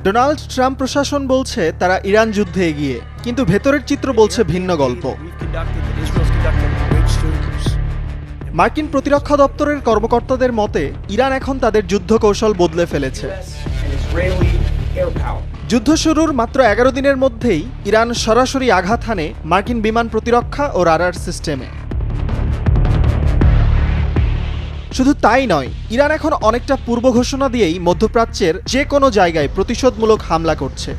Donald Trump প্রশাসন বলছে তারা ইরান যুদ্ধে এগিয়ে, কিন্তু ভেতরের চিত্র বলছে ভিন্ন গল্প। মার্কিন প্রতিরক্ষা দপ্তরের কর্মকর্তাদের মতে ইরান এখন তাদের যুদ্ধ কৌশল বদলে ফেলেছে। যুদ্ধ শুরুর মাত্র 11 দিনের মধ্যেই ইরান সরাসরি আঘাত হানে মার্কিন বিমান প্রতিরক্ষা ও রাডার সিস্টেমে। শুধু তাই নয়, ইরান এখন অনেকটা পূর্ব ঘোষণা দিয়েই মধ্যপ্রাচ্যের যে কোনো জায়গায় প্রতিশোধমূলক হামলা করছে।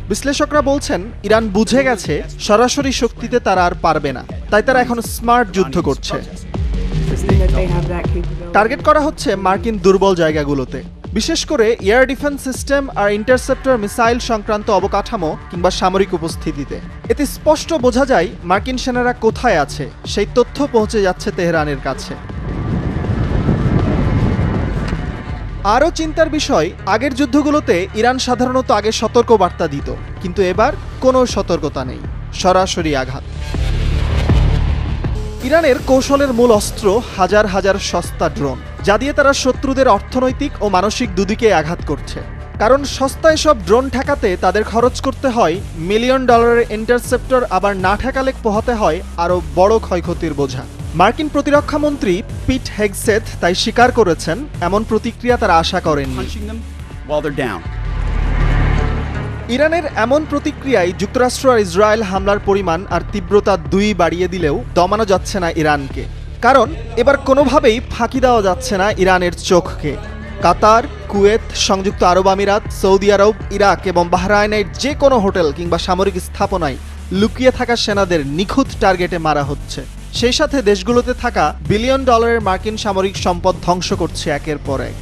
বিশ্লেষকরা বলছেন ইরান বুঝে গেছে সরাসরি শক্তিতে তারা আর পারবে না, তাই তারা এখন স্মার্ট যুদ্ধ করছে। টার্গেট করা হচ্ছে মার্কিন দুর্বল জায়গাগুলোতে, বিশেষ করে এয়ার ডিফেন্স সিস্টেম আর ইন্টারসেপ্টর মিসাইল সংক্রান্ত অবকাঠামো কিংবা সামরিক উপস্থিতিতে। এতে স্পষ্ট বোঝা যায় মার্কিন সেনারা কোথায় আছে, সেই তথ্য পৌঁছে যাচ্ছে তেহরানের কাছে। আরও চিন্তার বিষয়, আগের যুদ্ধগুলোতে ইরান সাধারণত আগে সতর্ক বার্তা দিত, কিন্তু এবার কোনো সতর্কতা নেই, সরাসরি আঘাত। ইরানের কৌশলের মূল অস্ত্র হাজার হাজার সস্তা ড্রোন, যা দিয়ে তারা শত্রুদের অর্থনৈতিক ও মানসিক দুদিকে আঘাত করছে। কারণ সস্তায় সব ড্রোন ঠেকাতে তাদের খরচ করতে হয় মিলিয়ন ডলারের ইন্টারসেপ্টর, আবার না ঠেকালে পোহাতে হয় আরও বড় ক্ষয়ক্ষতির বোঝা। মার্কিন প্রতিরক্ষা মন্ত্রী পিট হেগসেথ তাই স্বীকার করেছেন এমন প্রতিক্রিয়া তারা আশা করেননি। ইরানের এমন প্রতিক্রিয়ায় যুক্তরাষ্ট্র আর ইসরায়েল হামলার পরিমাণ আর তীব্রতা দুই বাড়িয়ে দিলেও দমানো যাচ্ছে না ইরানকে। কারণ এবার কোনোভাবেই ফাঁকি দেওয়া যাচ্ছে না ইরানের চোখকে। কাতার, কুয়েত, সংযুক্ত আরব আমিরাত, সৌদি আরব, ইরাক এবং বাহরাইনের যে কোনো হোটেল কিংবা সামরিক স্থাপনায় লুকিয়ে থাকা সেনাদের নিখুঁত টার্গেটে মারা হচ্ছে। সেই সাথে দেশগুলোতে থাকা বিলিয়ন ডলারের মার্কিন সামরিক সম্পদ ধ্বংস করছে একের পর এক।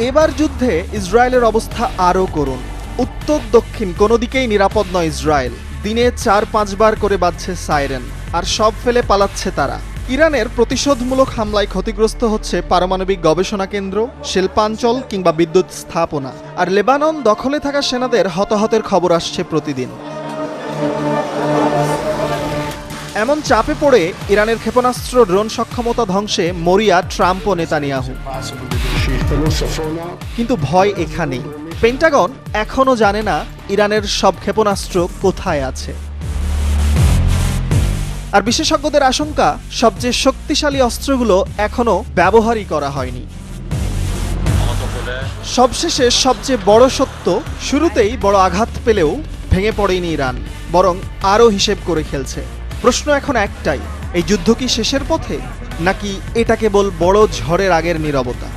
এবার যুদ্ধে ইসরায়েলের অবস্থা আরও করুণ। উত্তর দক্ষিণ কোনো দিকেই নিরাপদ নয় ইসরায়েল। দিনে 4-5 বার করে বাজছে সাইরেন, আর সব ফেলে পালাচ্ছে তারা। ইরানের প্রতিশোধমূলক হামলায় ক্ষতিগ্রস্ত হচ্ছে পারমাণবিক গবেষণা কেন্দ্র, শিল্পাঞ্চল কিংবা বিদ্যুৎ স্থাপনা। আর লেবানন দখলে থাকা সেনাদের হতাহতের খবর আসছে প্রতিদিন। এমন চাপে পড়ে ইরানের ক্ষেপণাস্ত্র ড্রোন সক্ষমতা ধ্বংসে মরিয়া ট্রাম্প ও নেতানিয়াহু। কিন্তু ভয় এখানেই, পেন্টাগন এখনো জানে না ইরানের সব ক্ষেপণাস্ত্র কোথায় আছে। আর বিশেষজ্ঞদের আশঙ্কা, সবচেয়ে শক্তিশালী অস্ত্রগুলো এখনো ব্যবহারই করা হয়নি। সবশেষে সবচেয়ে বড় সত্য, শুরুতেই বড় আঘাত পেলেও ভেঙে পড়েনি ইরান, বরং আরও হিসেব করে খেলছে। প্রশ্ন এখন একটাই, এই যুদ্ধ কি শেষের পথে, নাকি এটা কেবল বড় ঝড়ের আগের নীরবতা?